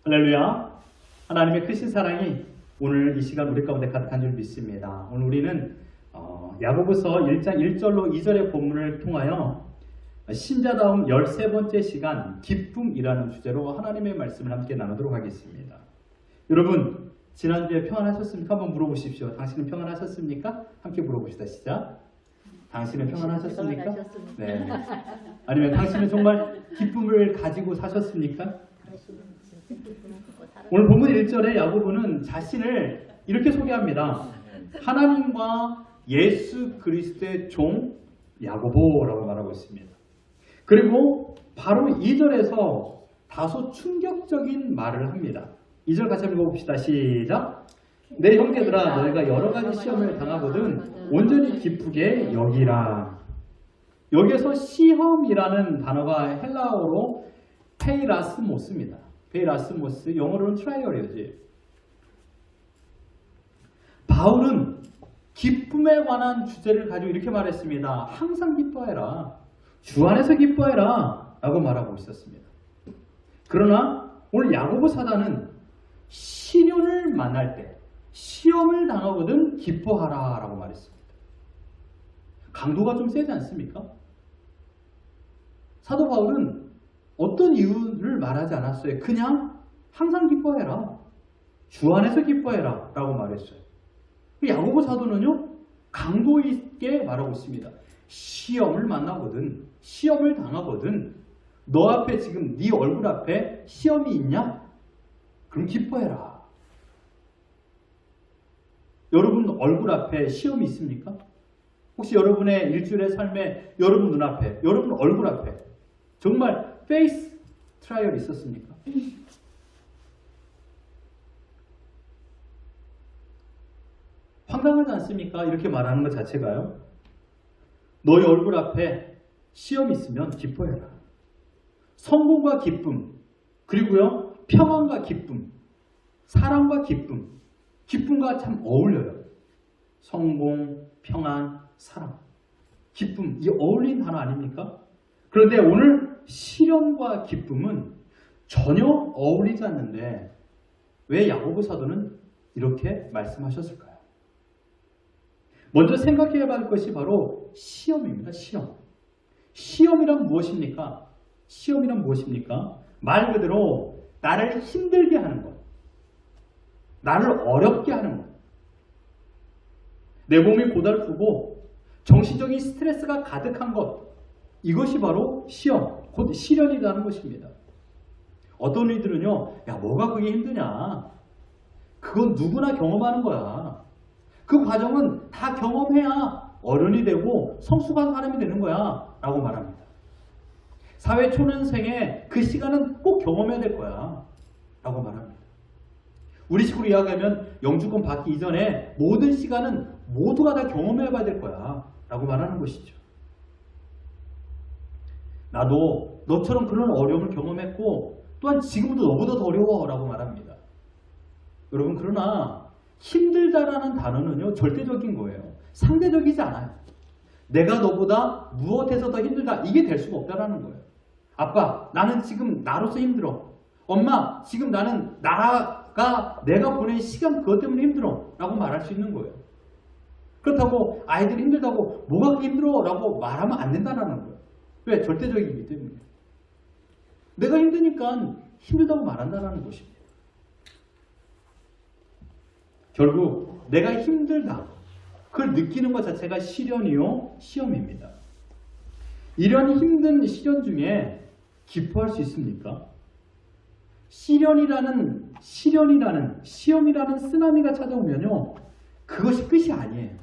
할렐루야. 하나님의 크신 사랑이 오늘 이 시간 우리 가운데 가득한 줄 믿습니다. 오늘 우리는 야고보서 1장 1절로 2절의 본문을 통하여 신자다움 13번째 시간 기쁨이라는 주제로 하나님의 말씀을 함께 나누도록 하겠습니다. 여러분 지난주에 평안하셨습니까? 한번 물어보십시오. 당신은 평안하셨습니까? 함께 물어봅시다. 시작. 당신은 평안하셨습니까? 네. 아니면 당신은 정말 기쁨을 가지고 사셨습니까? 오늘 본문 1절에 야고보는 자신을 이렇게 소개합니다. 하나님과 예수 그리스도의 종 야고보라고 말하고 있습니다. 그리고 바로 2절에서 다소 충격적인 말을 합니다. 2절 같이 한번 읽어봅시다. 시작. 내 형제들아 너희가 여러 가지 시험을 당하거든 온전히 기쁘게 여기라. 여기에서 시험이라는 단어가 헬라어로 페이라스모스입니다. 페이라스모스, 영어로는 트라이얼이지. 바울은 기쁨에 관한 주제를 가지고 이렇게 말했습니다. 항상 기뻐해라. 주 안에서 기뻐해라. 라고 말하고 있었습니다. 그러나 오늘 야고보 사도는 시련을 만날 때, 시험을 당하거든 기뻐하라 라고 말했습니다. 강도가 좀 세지 않습니까? 사도 바울은 어떤 이유를 말하지 않았어요. 그냥 항상 기뻐해라. 주 안에서 기뻐해라 라고 말했어요. 야고보 사도는요, 강도 있게 말하고 있습니다. 시험을 만나거든, 시험을 당하거든, 너 앞에 지금 네 얼굴 앞에 시험이 있냐? 그럼 기뻐해라. 여러분 얼굴 앞에 시험이 있습니까? 혹시 여러분의 일주일의 삶에 여러분 눈앞에, 여러분 얼굴 앞에 정말 페이스 트라이얼이 있었습니까? 황당하지 않습니까? 이렇게 말하는 것 자체가요. 너희 얼굴 앞에 시험이 있으면 기뻐해라. 성공과 기쁨, 그리고요 평안과 기쁨, 사랑과 기쁨, 기쁨과 참 어울려요. 성공, 평안, 사랑, 기쁨, 이 어울린 단어 아닙니까? 그런데 오늘 시련과 기쁨은 전혀 어울리지 않는데 왜 야고보 사도는 이렇게 말씀하셨을까요? 먼저 생각해야 할 것이 바로 시험입니다. 시험. 시험이란 무엇입니까? 시험이란 무엇입니까? 말 그대로 나를 힘들게 하는 것, 나를 어렵게 하는 것, 내 몸이 고달프고 정신적인 스트레스가 가득한 것, 이것이 바로 시험, 곧 시련이라는 것입니다. 어떤 이들은요, 야 뭐가 그게 힘드냐, 그건 누구나 경험하는 거야. 그 과정은 다 경험해야 어른이 되고 성숙한 사람이 되는 거야 라고 말합니다. 사회 초년생의 그 시간은 꼭 경험해야 될 거야 라고 말합니다. 우리 식으로 이야기하면 영주권 받기 이전에 모든 시간은 모두가 다 경험해 봐야 될 거야 라고 말하는 것이죠. 나도 너처럼 그런 어려움을 경험했고 또한 지금도 너보다 더 어려워 라고 말합니다. 여러분 그러나 힘들다라는 단어는요 절대적인 거예요. 상대적이지 않아요. 내가 너보다 무엇에서 더 힘들다 이게 될 수가 없다라는 거예요. 아빠 나는 지금 나로서 힘들어. 엄마 지금 나는 나가 내가 보낸 시간 그것 때문에 힘들어 라고 말할 수 있는 거예요. 그렇다고 아이들이 힘들다고 뭐가 그렇게 힘들어 라고 말하면 안 된다는 거예요. 왜? 절대적이기 때문에. 내가 힘드니까 힘들다고 말한다는 것입니다. 결국 내가 힘들다 그걸 느끼는 것 자체가 시련이요 시험입니다. 이런 힘든 시련 중에 기뻐할 수 있습니까? 시험이라는 쓰나미가 찾아오면요 그것이 끝이 아니에요.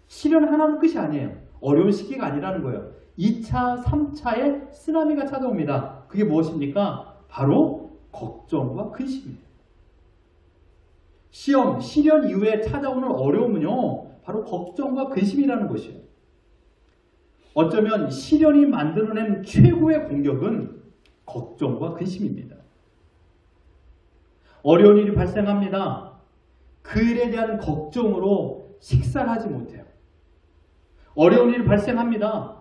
시련 하나는 끝이 아니에요. 어려운 시기가 아니라는 거예요. 2차, 3차의 쓰나미가 찾아옵니다. 그게 무엇입니까? 바로 걱정과 근심이에요. 시련 이후에 찾아오는 어려움은요 바로 걱정과 근심이라는 것이에요. 어쩌면 시련이 만들어낸 최고의 공격은 걱정과 근심입니다. 어려운 일이 발생합니다. 그 일에 대한 걱정으로 식사를 하지 못해요. 어려운 일이 발생합니다.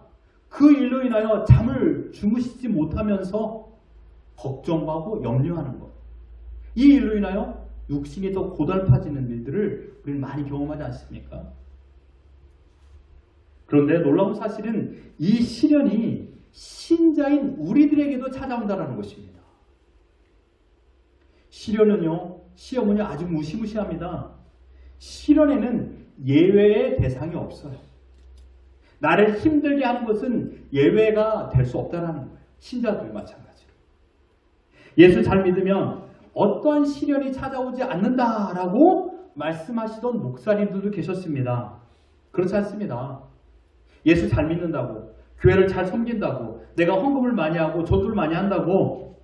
그 일로 인하여 잠을 주무시지 못하면서 걱정하고 염려하는 것. 이 일로 인하여 육신이 더 고달파지는 일들을 우리는 많이 경험하지 않습니까? 그런데 놀라운 사실은 이 시련이 신자인 우리들에게도 찾아온다는 것입니다. 시험은요 아주 무시무시합니다. 시련에는 예외의 대상이 없어요. 나를 힘들게 하는 것은 예외가 될 수 없다는 거예요. 신자도 마찬가지로. 예수 잘 믿으면 어떠한 시련이 찾아오지 않는다라고 말씀하시던 목사님들도 계셨습니다. 그렇지 않습니다. 예수 잘 믿는다고, 교회를 잘 섬긴다고, 내가 헌금을 많이 하고 전도를 많이 한다고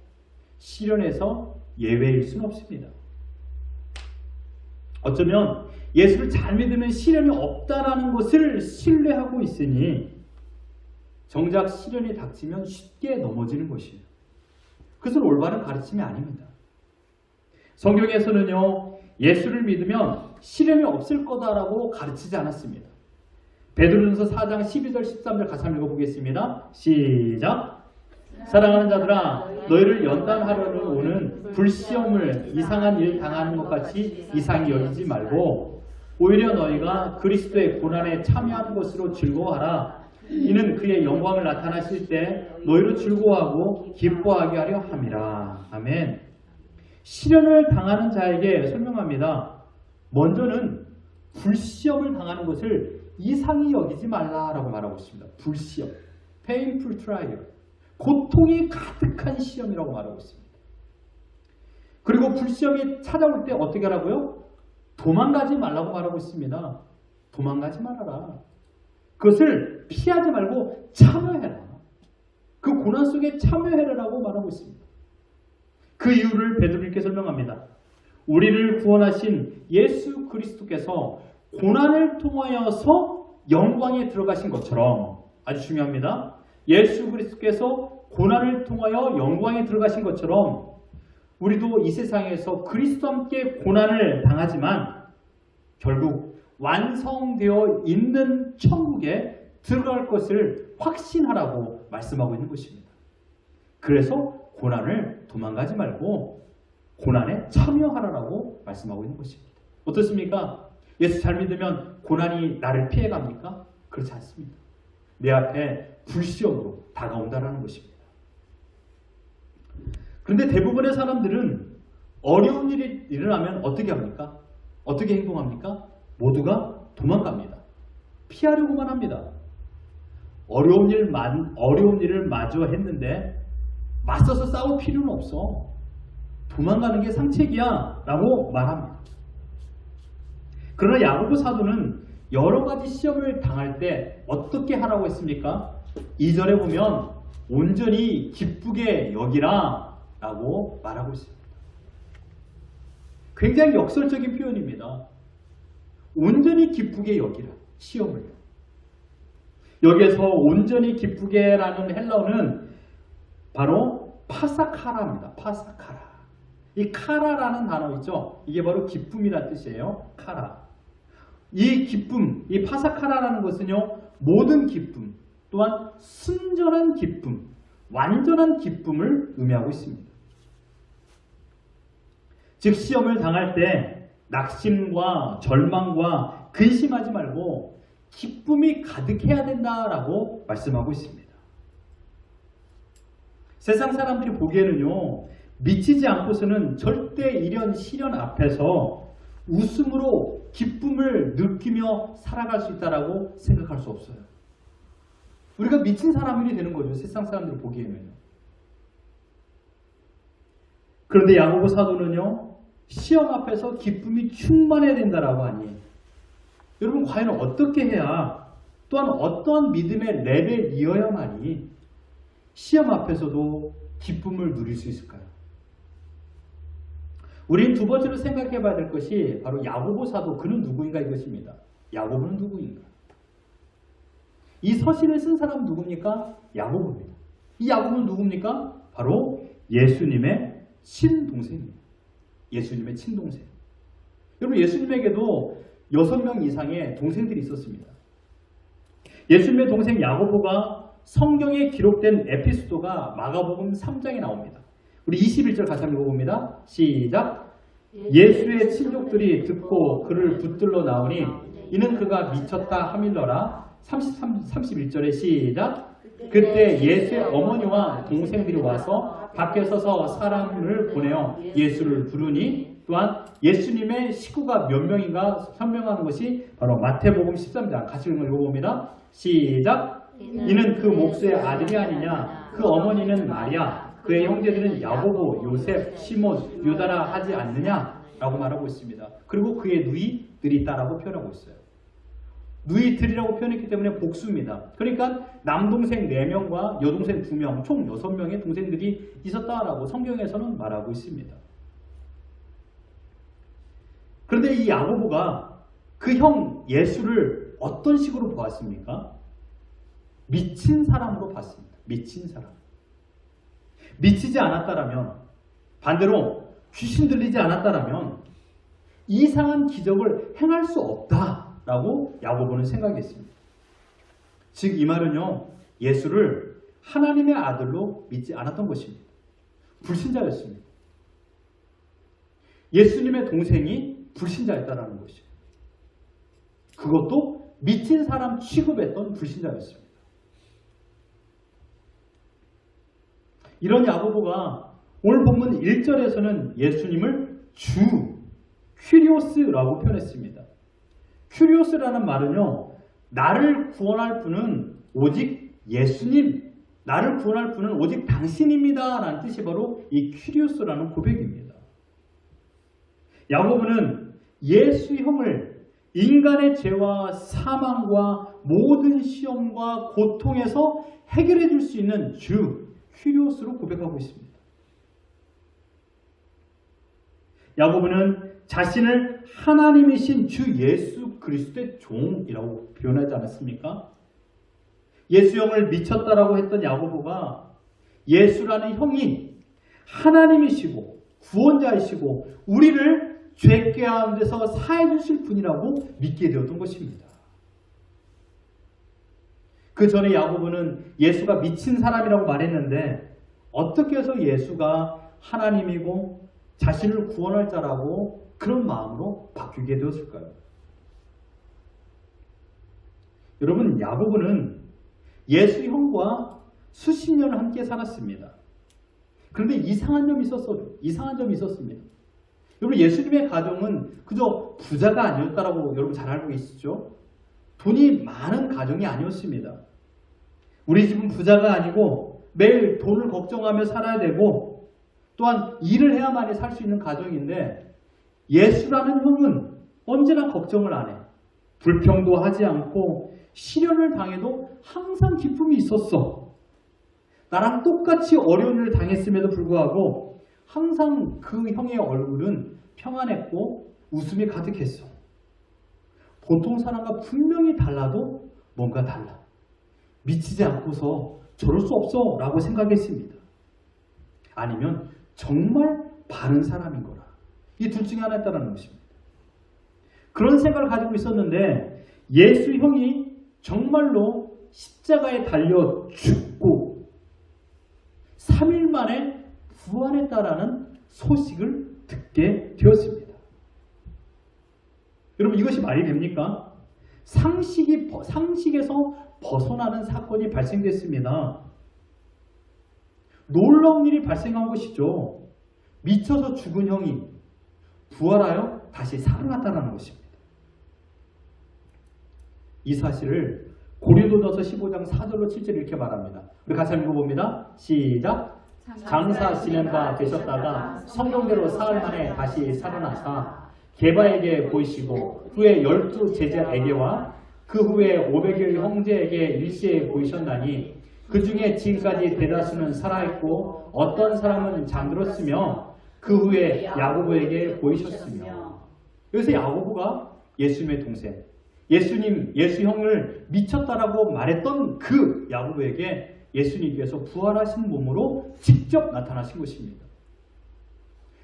시련에서 예외일 수는 없습니다. 어쩌면 예수를 잘 믿으면 시련이 없다라는 것을 신뢰하고 있으니 정작 시련이 닥치면 쉽게 넘어지는 것이에요. 그것은 올바른 가르침이 아닙니다. 성경에서는요, 예수를 믿으면 시련이 없을 거다라고 가르치지 않았습니다. 베드로전서 4장 12절 13절 같이 한번 읽어보겠습니다. 시작! 사랑하는 자들아, 너희를 연단하려는 오는 불시험을 이상한 일 당하는 것 같이 이상히 여기지 말고 오히려 너희가 그리스도의 고난에 참여하는 것으로 즐거워하라. 이는 그의 영광을 나타나실 때 너희로 즐거워하고 기뻐하게 하려 함이라. 아멘. 시련을 당하는 자에게 설명합니다. 먼저는 불시험을 당하는 것을 이상히 여기지 말라라고 말하고 있습니다. 불시험, painful trial, 고통이 가득한 시험이라고 말하고 있습니다. 그리고 불시험이 찾아올 때 어떻게 하라고요? 도망가지 말라고 말하고 있습니다. 도망가지 말아라. 그것을 피하지 말고 참여해라. 그 고난 속에 참여해라라고 말하고 있습니다. 그 이유를 베드로님께 설명합니다. 우리를 구원하신 예수 그리스도께서 고난을 통하여서 영광에 들어가신 것처럼, 아주 중요합니다. 예수 그리스도께서 고난을 통하여 영광에 들어가신 것처럼 우리도 이 세상에서 그리스도와 함께 고난을 당하지만 결국 완성되어 있는 천국에 들어갈 것을 확신하라고 말씀하고 있는 것입니다. 그래서 고난을 도망가지 말고 고난에 참여하라고 말씀하고 있는 것입니다. 어떻습니까? 예수 잘 믿으면 고난이 나를 피해갑니까? 그렇지 않습니다. 내 앞에 불시험으로 다가온다는 것입니다. 그런데 대부분의 사람들은 어려운 일이 일어나면 어떻게 합니까? 어떻게 행동합니까? 모두가 도망갑니다. 피하려고만 합니다. 어려운 일을 마저 했는데 맞서서 싸울 필요는 없어. 도망가는 게 상책이야 라고 말합니다. 그러나 야고보 사도는 여러 가지 시험을 당할 때 어떻게 하라고 했습니까? 2절에 보면 온전히 기쁘게 여기라 라고 말하고 있습니다. 굉장히 역설적인 표현입니다. 온전히 기쁘게 여기라. 시험을. 여기에서 온전히 기쁘게 라는 헬라어는 바로 파사카라입니다. 파사카라. 이 카라라는 단어 있죠? 이게 바로 기쁨이라는 뜻이에요. 카라. 이 기쁨, 이 파사카라라는 것은요, 모든 기쁨, 또한 순전한 기쁨, 완전한 기쁨을 의미하고 있습니다. 즉 시험을 당할 때 낙심과 절망과 근심하지 말고 기쁨이 가득해야 된다라고 말씀하고 있습니다. 세상 사람들이 보기에는요, 미치지 않고서는 절대 이런 시련 앞에서 웃음으로 기쁨을 느끼며 살아갈 수 있다라고 생각할 수 없어요. 우리가 미친 사람이 되는 거죠. 세상 사람들이 보기에는요. 그런데 야고보 사도는요, 시험 앞에서 기쁨이 충만해야 된다라고 하니, 여러분 과연 어떻게 해야, 또한 어떠한 믿음의 레벨이어야만이 시험 앞에서도 기쁨을 누릴 수 있을까요? 우리는 두 번째로 생각해 봐야 될 것이 바로 야고보 사도, 그는 누구인가 이것입니다. 야고보는 누구인가? 이 서신을 쓴 사람은 누굽니까? 야고보입니다. 이 야고보는 누굽니까? 바로 예수님의 친동생입니다. 예수님의 친동생. 여러분 예수님에게도 6명 이상의 동생들이 있었습니다. 예수님의 동생 야고보가 성경에 기록된 에피소드가 마가복음 3장에 나옵니다. 우리 21절 같이 한번 읽어봅니다. 시작. 예수의 친족들이 듣고 그를 붙들러 나오니 이는 그가 미쳤다 하밀러라. 31절에 시작. 그때 예수의 어머니와 동생들이 와서 밖에 서서 사람을 보내어 예수를 부르니 또한 예수님의 식구가 몇 명인가 설명하는 것이 바로 마태복음 13장 같이 읽어봅니다. 시작. 이는 그 목수의 아들이 아니냐. 그 어머니는 마리아, 그의 형제들은 야고보, 요셉, 시몬, 유다라 하지 않느냐 라고 말하고 있습니다. 그리고 그의 누이들이 있다라고 표현하고 있어요. 누이들이라고 표현했기 때문에 복수입니다. 그러니까 남동생 4명과 여동생 2명, 총 6명의 동생들이 있었다라고 성경에서는 말하고 있습니다. 그런데 이 야고보가 그 형 예수를 어떤 식으로 보았습니까? 미친 사람으로 봤습니다. 미친 사람. 미치지 않았다라면, 반대로 귀신 들리지 않았다라면 이상한 기적을 행할 수 없다라고 야고보는 생각했습니다. 즉 이 말은요, 예수를 하나님의 아들로 믿지 않았던 것입니다. 불신자였습니다. 예수님의 동생이 불신자였다라는 것이죠. 그것도 미친 사람 취급했던 불신자였습니다. 이런 야고보가 오늘 본문 1절에서는 예수님을 주, 큐리오스라고 표현했습니다. 큐리오스라는 말은요, 나를 구원할 분은 오직 예수님, 나를 구원할 분은 오직 당신입니다 라는 뜻이 바로 이 큐리오스라는 고백입니다. 야고보는 예수형을 인간의 죄와 사망과 모든 시험과 고통에서 해결해 줄 수 있는 주, 큐리오스로 고백하고 있습니다. 야고보는 자신을 하나님이신 주 예수 그리스도의 종이라고 표현하지 않았습니까? 예수형을 미쳤다라고 했던 야고보가 예수라는 형이 하나님이시고 구원자이시고 우리를 죄 가운데서 사해 주실 분이라고 믿게 되었던 것입니다. 그 전에 야고보는 예수가 미친 사람이라고 말했는데 어떻게 해서 예수가 하나님이고 자신을 구원할 자라고 그런 마음으로 바뀌게 되었을까요? 여러분, 야고보는 예수 형과 수십 년을 함께 살았습니다. 그런데 이상한 점이 있었습니다. 여러분, 예수님의 가정은 그저 부자가 아니었다라고 여러분 잘 알고 계시죠? 돈이 많은 가정이 아니었습니다. 우리 집은 부자가 아니고 매일 돈을 걱정하며 살아야 되고 또한 일을 해야만이 살 수 있는 가정인데 예수라는 형은 언제나 걱정을 안 해. 불평도 하지 않고 시련을 당해도 항상 기쁨이 있었어. 나랑 똑같이 어려운 일을 당했음에도 불구하고 항상 그 형의 얼굴은 평안했고 웃음이 가득했어. 보통 사람과 분명히 달라도 뭔가 달라. 미치지 않고서 저럴 수 없어 라고 생각했습니다. 아니면 정말 바른 사람인 거라. 이 둘 중에 하나였다는 것입니다. 그런 생각을 가지고 있었는데 예수 형이 정말로 십자가에 달려 죽고 3일 만에 부활했다라는 소식을 듣게 되었습니다. 여러분, 이것이 말이 됩니까? 상식에서 벗어나는 사건이 발생됐습니다. 놀라운 일이 발생한 것이죠. 미쳐서 죽은 형이 부활하여 다시 살아났다는 것입니다. 이 사실을 고린도전서 15장 4절로 7절 이렇게 말합니다. 우리 같이 한번 읽어봅니다. 시작. 장사 지낸 바 되셨다가 성경대로 사흘 만에 다시 살아나사 게바에게 보이시고 후에 12 제자에게와 그 후에 500여 형제에게 일시에 보이셨나니 그 중에 지금까지 대다수는 살아있고 어떤 사람은 잠들었으며 그 후에 야고보에게 보이셨으며. 여기서 야고보가 예수님의 동생, 예수 형을 미쳤다라고 말했던 그 야고보에게 예수님께서 부활하신 몸으로 직접 나타나신 것입니다.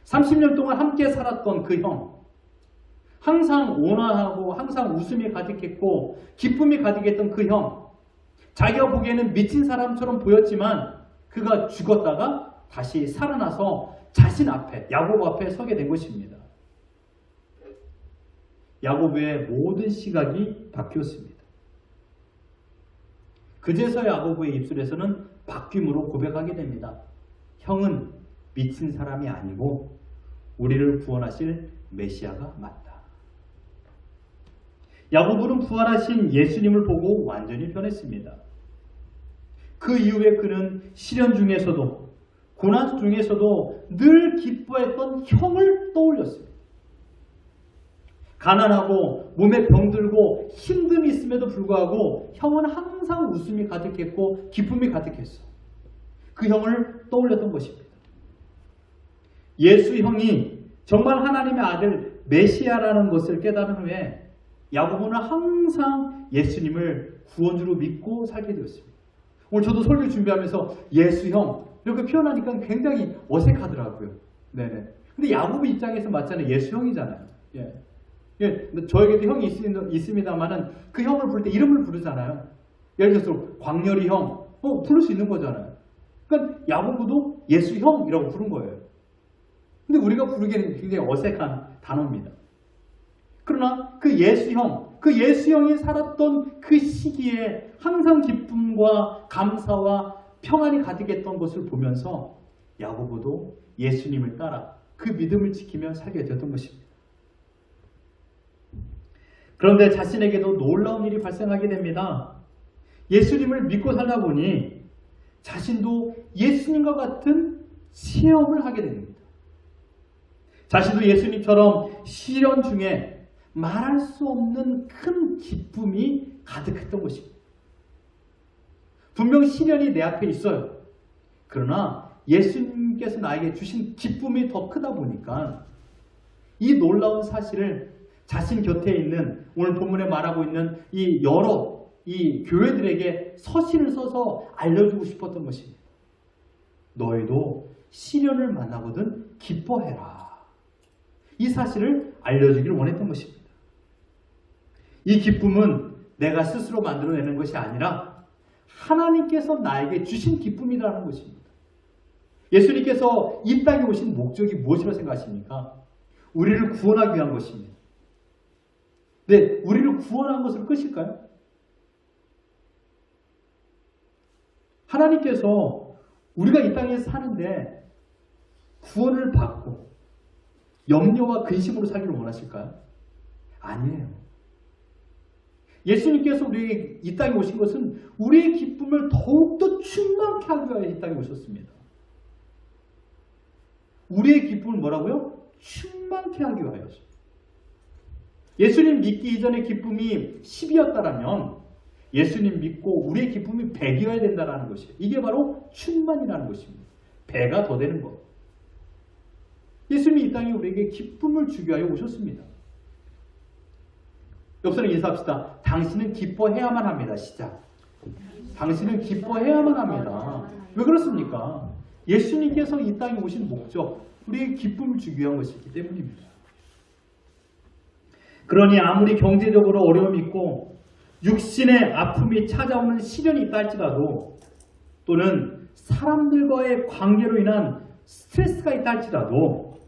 30년 동안 함께 살았던 그 형, 항상 온화하고 항상 웃음이 가득했고 기쁨이 가득했던 그 형, 자기가 보기에는 미친 사람처럼 보였지만 그가 죽었다가 다시 살아나서 자신 앞에, 야고보 앞에 서게 된 것입니다. 야고보의 모든 시각이 바뀌었습니다. 그제서 야고보의 입술에서는 바뀜으로 고백하게 됩니다. 형은 미친 사람이 아니고 우리를 구원하실 메시아가 맞다. 야고보는 부활하신 예수님을 보고 완전히 변했습니다. 그 이후에 그는 시련 중에서도 고난 중에서도 늘 기뻐했던 형을 떠올렸습니다. 가난하고 몸에 병들고 힘듦이 있음에도 불구하고 형은 항상 웃음이 가득했고 기쁨이 가득했어. 그 형을 떠올렸던 것입니다. 예수 형이 정말 하나님의 아들 메시아라는 것을 깨달은 후에 야고보는 항상 예수님을 구원주로 믿고 살게 되었습니다. 오늘 저도 설교 준비하면서 예수 형 이렇게 표현하니까 굉장히 어색하더라고요. 네네. 근데 야고보 입장에서 맞잖아요. 예수 형이잖아요. 예. 예. 저에게도 형이 있습니다만은 그 형을 부를 때 이름을 부르잖아요. 예를 들어서 광렬이 형, 부를 수 있는 거잖아요. 그러니까 야고보도 예수 형이라고 부른 거예요. 근데 우리가 부르기에는 굉장히 어색한 단어입니다. 그러나 그 예수 형이 살았던 그 시기에 항상 기쁨과 감사와 평안이 가득했던 것을 보면서 야고보도 예수님을 따라 그 믿음을 지키며 살게 되었던 것입니다. 그런데 자신에게도 놀라운 일이 발생하게 됩니다. 예수님을 믿고 살다 보니 자신도 예수님과 같은 시험을 하게 됩니다. 자신도 예수님처럼 시련 중에 말할 수 없는 큰 기쁨이 가득했던 것입니다. 분명 시련이 내 앞에 있어요. 그러나 예수님께서 나에게 주신 기쁨이 더 크다 보니까 이 놀라운 사실을 자신 곁에 있는 오늘 본문에 말하고 있는 이 여러 이 교회들에게 서신을 써서 알려주고 싶었던 것입니다. 너희도 시련을 만나거든 기뻐해라. 이 사실을 알려주기를 원했던 것입니다. 이 기쁨은 내가 스스로 만들어내는 것이 아니라 하나님께서 나에게 주신 기쁨이라는 것입니다. 예수님께서 이 땅에 오신 목적이 무엇이라고 생각하십니까? 우리를 구원하기 위한 것입니다. 네, 우리를 구원한 것으로 끝일까요? 하나님께서 우리가 이 땅에 사는데 구원을 받고 염려와 근심으로 살기를 원하실까요? 아니에요. 예수님께서 우리에게 이 땅에 오신 것은 우리의 기쁨을 더욱더 충만케 하기 위하여 이 땅에 오셨습니다. 우리의 기쁨을 뭐라고요? 충만케 하기 위하여서. 예수님 믿기 이전의 기쁨이 10이었다면 예수님 믿고 우리의 기쁨이 100이어야 된다는 것이에요. 이게 바로 충만이라는 것입니다. 배가 더 되는 것. 예수님이 이 땅에 우리에게 기쁨을 주기 위하여 오셨습니다. 옆사람 인사합시다. 당신은 기뻐해야만 합니다. 시작. 당신은 기뻐해야만 합니다. 왜 그렇습니까? 예수님께서 이 땅에 오신 목적, 우리에게 기쁨을 주기 위한 것이기 때문입니다. 그러니 아무리 경제적으로 어려움이 있고 육신의 아픔이 찾아오는 시련이 있다 할지라도 또는 사람들과의 관계로 인한 스트레스가 있다 할지라도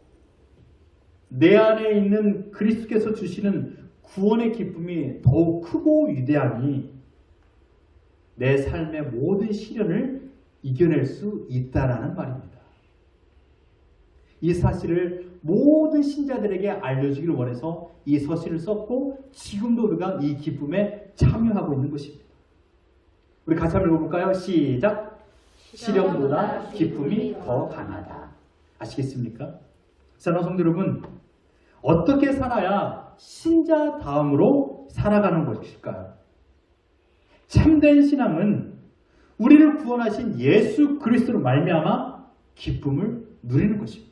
내 안에 있는 그리스도께서 주시는 구원의 기쁨이 더욱 크고 위대하니 내 삶의 모든 시련을 이겨낼 수 있다라는 말입니다. 이 사실을 모든 신자들에게 알려주기를 원해서 이 서신을 썼고 지금도 우리가 이 기쁨에 참여하고 있는 것입니다. 우리 같이 한번 읽어볼까요? 시작! 시련보다 기쁨이 더 강하다. 아시겠습니까? 사랑하는 성도 여러분, 어떻게 살아야 신자다움으로 살아가는 것일까요? 참된 신앙은 우리를 구원하신 예수 그리스도로 말미암아 기쁨을 누리는 것입니다.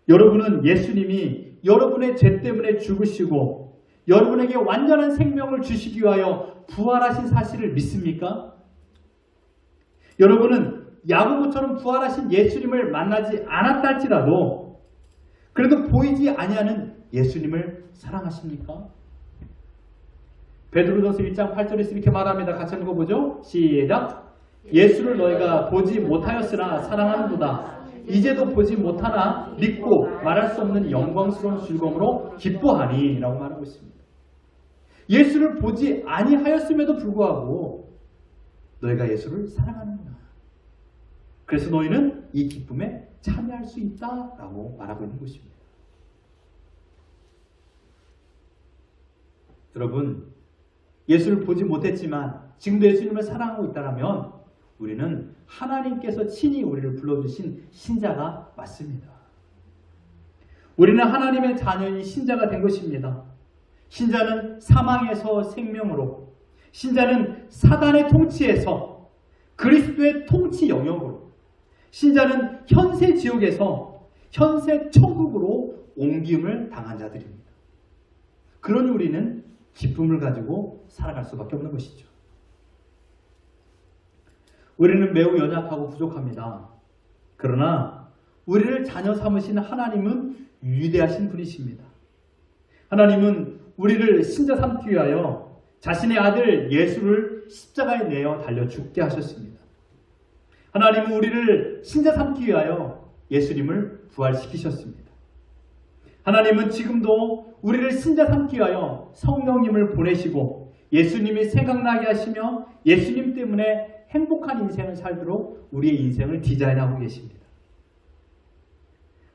여러분은 예수님이 여러분의 죄 때문에 죽으시고 여러분에게 완전한 생명을 주시기 위하여 부활하신 사실을 믿습니까? 여러분은 야고보처럼 부활하신 예수님을 만나지 않았다 할지라도 그래도 보이지 아니하는 예수님을 사랑하십니까? 베드로전서 1장 8절에서 이렇게 말합니다. 같이 읽어보죠. 시작! 예수를 너희가 보지 못하였으나 사랑하는도다. 이제도 보지 못하나 믿고 말할 수 없는 영광스러운 즐거움으로 기뻐하니 라고 말하고 있습니다. 예수를 보지 아니하였음에도 불구하고 너희가 예수를 사랑하는구나. 그래서 너희는 이 기쁨에 참여할 수 있다라고 말하고 있는 것입니다. 여러분, 예수를 보지 못했지만 지금도 예수님을 사랑하고 있다면 우리는 하나님께서 친히 우리를 불러주신 신자가 맞습니다. 우리는 하나님의 자녀인 신자가 된 것입니다. 신자는 사망에서 생명으로, 신자는 사단의 통치에서 그리스도의 통치 영역으로, 신자는 현세 지옥에서 현세 천국으로 옮김을 당한 자들입니다. 그러니 우리는 기쁨을 가지고 살아갈 수밖에 없는 것이죠. 우리는 매우 연약하고 부족합니다. 그러나 우리를 자녀 삼으신 하나님은 위대하신 분이십니다. 하나님은 우리를 신자 삼기 위하여 자신의 아들 예수를 십자가에 내어 달려 죽게 하셨습니다. 하나님은 우리를 신자 삼기 위하여 예수님을 부활시키셨습니다. 하나님은 지금도 우리를 신자 삼기 위하여 성령님을 보내시고 예수님이 생각나게 하시며 예수님 때문에 행복한 인생을 살도록 우리의 인생을 디자인하고 계십니다.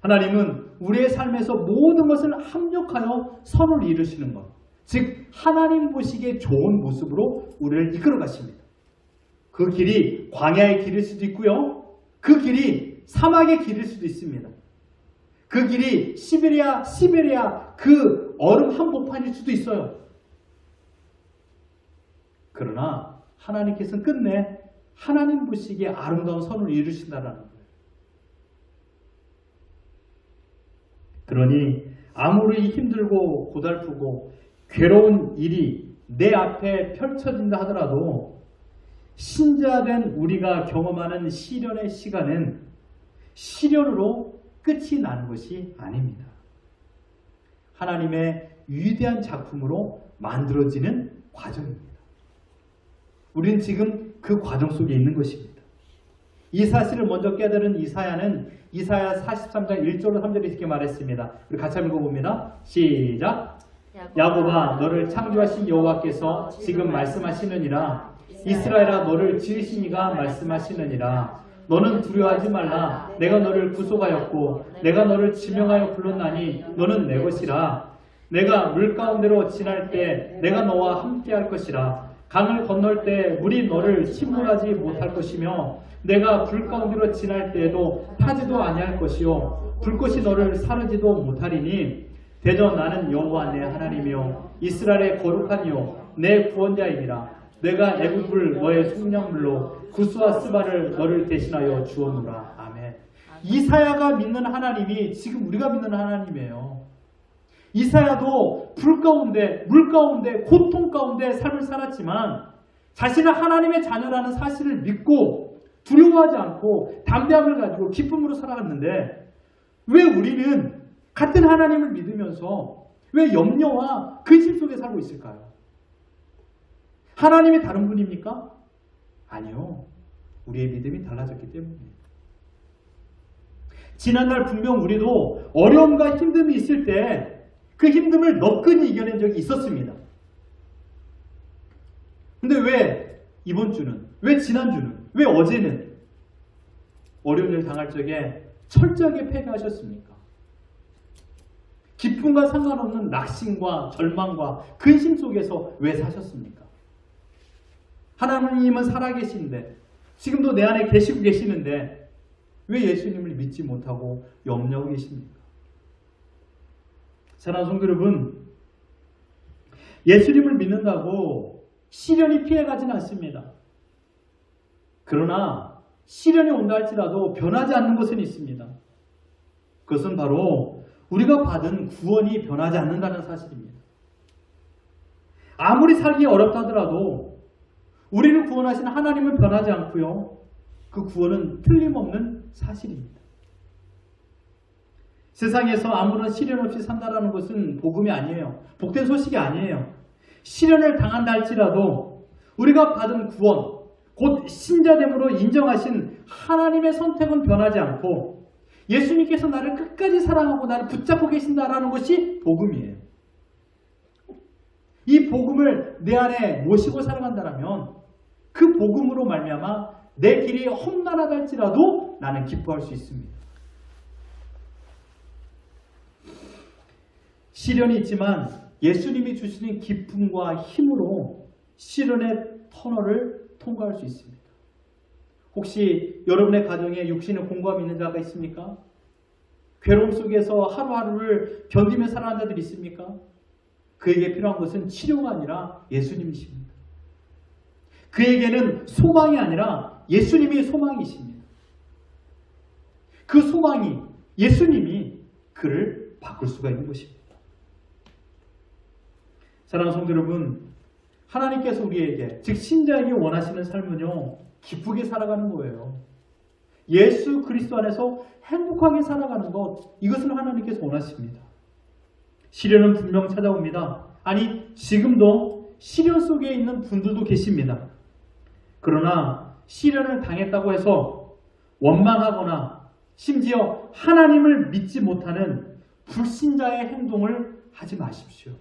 하나님은 우리의 삶에서 모든 것을 합력하여 선을 이루시는 것, 즉 하나님 보시기에 좋은 모습으로 우리를 이끌어 가십니다. 그 길이 광야의 길일 수도 있고요. 그 길이 사막의 길일 수도 있습니다. 그 길이 시베리아 그 얼음 한복판일 수도 있어요. 그러나 하나님께서는 끝내 하나님 보시기에 아름다운 선을 이루신다라는 거예요. 그러니 아무리 힘들고 고달프고 괴로운 일이 내 앞에 펼쳐진다 하더라도 신자된 우리가 경험하는 시련의 시간은 시련으로 끝이 나는 것이 아닙니다. 하나님의 위대한 작품으로 만들어지는 과정입니다. 우리는 지금 그 과정 속에 있는 것입니다. 이 사실을 먼저 깨달은 이사야는 이사야 43장 1절로 3절에 이렇게 말했습니다. 우리 같이 한번 읽어봅니다. 시작! 야곱아 너를 창조하신 여호와께서 지금 말씀하시느니라. 이스라엘아 너를 지으신 이가 말씀하시느니라. 너는 두려워하지 말라. 내가 너를 구속하였고 내가 너를 지명하여 불렀나니 너는 내 것이라. 내가 물 가운데로 지날 때 내가 너와 함께할 것이라. 강을 건널 때 물이 너를 침몰하지 못할 것이며 내가 불 가운데로 지날 때에도 타지도 아니할 것이요 불꽃이 너를 사르지도 못하리니 대저 나는 여호와 내 하나님이요 이스라엘의 거룩한 이요 내 구원자이니라. 내가 애굽을 너의 속량물로 구스와 스바를 너를 대신하여 주었노라. 아멘. 이사야가 믿는 하나님이 지금 우리가 믿는 하나님이에요. 이사야도 불 가운데, 물 가운데, 고통 가운데 삶을 살았지만 자신은 하나님의 자녀라는 사실을 믿고 두려워하지 않고 담대함을 가지고 기쁨으로 살아갔는데 왜 우리는 같은 하나님을 믿으면서 왜 염려와 근심 속에 살고 있을까요? 하나님이 다른 분입니까? 아니요. 우리의 믿음이 달라졌기 때문이에요. 지난날 분명 우리도 어려움과 힘듦이 있을 때 그 힘듦을 너끈히 이겨낸 적이 있었습니다. 근데 왜 이번 주는, 왜 지난주는, 왜 어제는 어려운 일 당할 적에 철저하게 패배하셨습니까? 기쁨과 상관없는 낙심과 절망과 근심 속에서 왜 사셨습니까? 하나님은 살아계신데 지금도 내 안에 계시고 계시는데 왜 예수님을 믿지 못하고 염려하고 계십니까? 사랑하는 성도 여러분, 예수님을 믿는다고 시련이 피해가지는 않습니다. 그러나 시련이 온다 할지라도 변하지 않는 것은 있습니다. 그것은 바로 우리가 받은 구원이 변하지 않는다는 사실입니다. 아무리 살기 어렵다 하더라도 우리를 구원하신 하나님은 변하지 않고요. 그 구원은 틀림없는 사실입니다. 세상에서 아무런 시련 없이 산다라는 것은 복음이 아니에요. 복된 소식이 아니에요. 시련을 당한다 할지라도 우리가 받은 구원, 곧 신자됨으로 인정하신 하나님의 선택은 변하지 않고 예수님께서 나를 끝까지 사랑하고 나를 붙잡고 계신다라는 것이 복음이에요. 이 복음을 내 안에 모시고 살아간다면 그 복음으로 말미암아 내 길이 험난하달지라도 나는 기뻐할 수 있습니다. 시련이 있지만 예수님이 주시는 기쁨과 힘으로 시련의 터널을 통과할 수 있습니다. 혹시 여러분의 가정에 육신의 공감이 있는 자가 있습니까? 괴로움 속에서 하루하루를 견디며 살아가는 자들이 있습니까? 그에게 필요한 것은 치료가 아니라 예수님이십니다. 그에게는 소망이 아니라 예수님이 소망이십니다. 그 소망이 예수님이 그를 바꿀 수가 있는 것입니다. 사랑하는 성도 여러분, 하나님께서 우리에게, 즉 신자에게 원하시는 삶은요, 기쁘게 살아가는 거예요. 예수 그리스도 안에서 행복하게 살아가는 것, 이것을 하나님께서 원하십니다. 시련은 분명 찾아옵니다. 아니, 지금도 시련 속에 있는 분들도 계십니다. 그러나 시련을 당했다고 해서 원망하거나 심지어 하나님을 믿지 못하는 불신자의 행동을 하지 마십시오.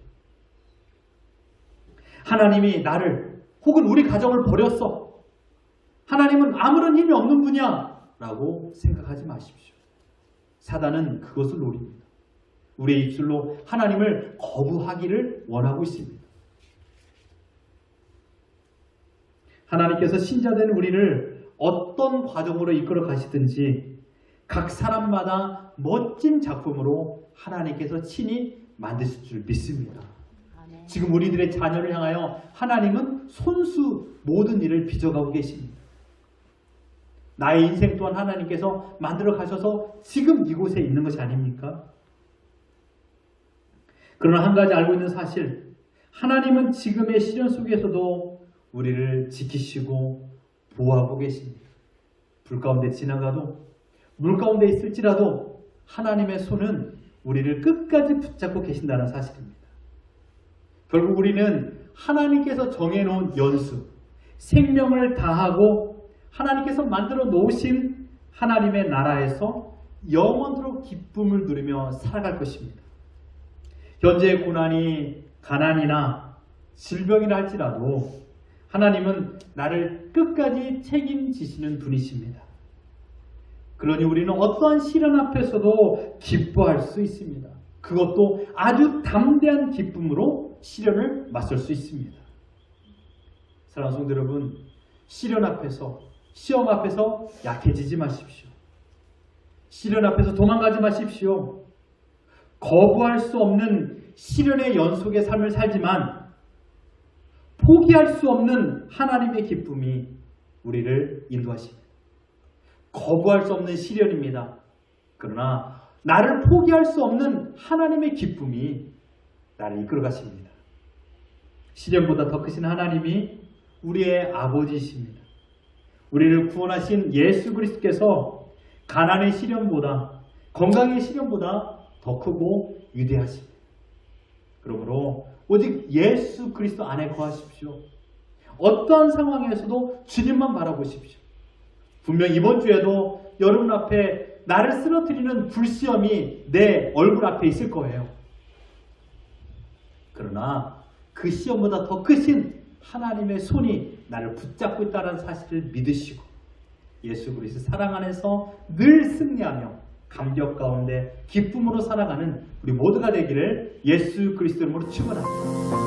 하나님이 나를 혹은 우리 가정을 버렸어. 하나님은 아무런 힘이 없는 분이야 라고 생각하지 마십시오. 사단은 그것을 노립니다. 우리의 입술로 하나님을 거부하기를 원하고 있습니다. 하나님께서 신자된 우리를 어떤 과정으로 이끌어 가시든지 각 사람마다 멋진 작품으로 하나님께서 친히 만드실 줄 믿습니다. 지금 우리들의 자녀를 향하여 하나님은 손수 모든 일을 빚어가고 계십니다. 나의 인생 또한 하나님께서 만들어 가셔서 지금 이곳에 있는 것이 아닙니까? 그러나 한 가지 알고 있는 사실, 하나님은 지금의 시련 속에서도 우리를 지키시고 보호하고 계십니다. 불 가운데 지나가도 물 가운데 있을지라도 하나님의 손은 우리를 끝까지 붙잡고 계신다는 사실입니다. 결국 우리는 하나님께서 정해놓은 연수, 생명을 다하고 하나님께서 만들어 놓으신 하나님의 나라에서 영원토록 기쁨을 누리며 살아갈 것입니다. 현재의 고난이 가난이나 질병이라 할지라도 하나님은 나를 끝까지 책임지시는 분이십니다. 그러니 우리는 어떠한 시련 앞에서도 기뻐할 수 있습니다. 그것도 아주 담대한 기쁨으로 시련을 맞설 수 있습니다. 사랑하는 성도 여러분, 시련 앞에서, 시험 앞에서 약해지지 마십시오. 시련 앞에서 도망가지 마십시오. 거부할 수 없는 시련의 연속의 삶을 살지만 포기할 수 없는 하나님의 기쁨이 우리를 인도하십니다. 거부할 수 없는 시련입니다. 그러나 나를 포기할 수 없는 하나님의 기쁨이 나를 이끌어 가십니다. 시련보다 더 크신 하나님이 우리의 아버지이십니다. 우리를 구원하신 예수 그리스도께서 가난의 시련보다, 건강의 시련보다 더 크고 위대하십니다. 그러므로 오직 예수 그리스도 안에 거하십시오. 어떠한 상황에서도 주님만 바라보십시오. 분명 이번 주에도 여러분 앞에 나를 쓰러뜨리는 불시험이 내 얼굴 앞에 있을 거예요. 그러나 그 시험보다 더 크신 하나님의 손이 나를 붙잡고 있다는 사실을 믿으시고 예수 그리스도 사랑 안에서 늘 승리하며 감격 가운데 기쁨으로 살아가는 우리 모두가 되기를 예수 그리스도 이름으로 축원합니다.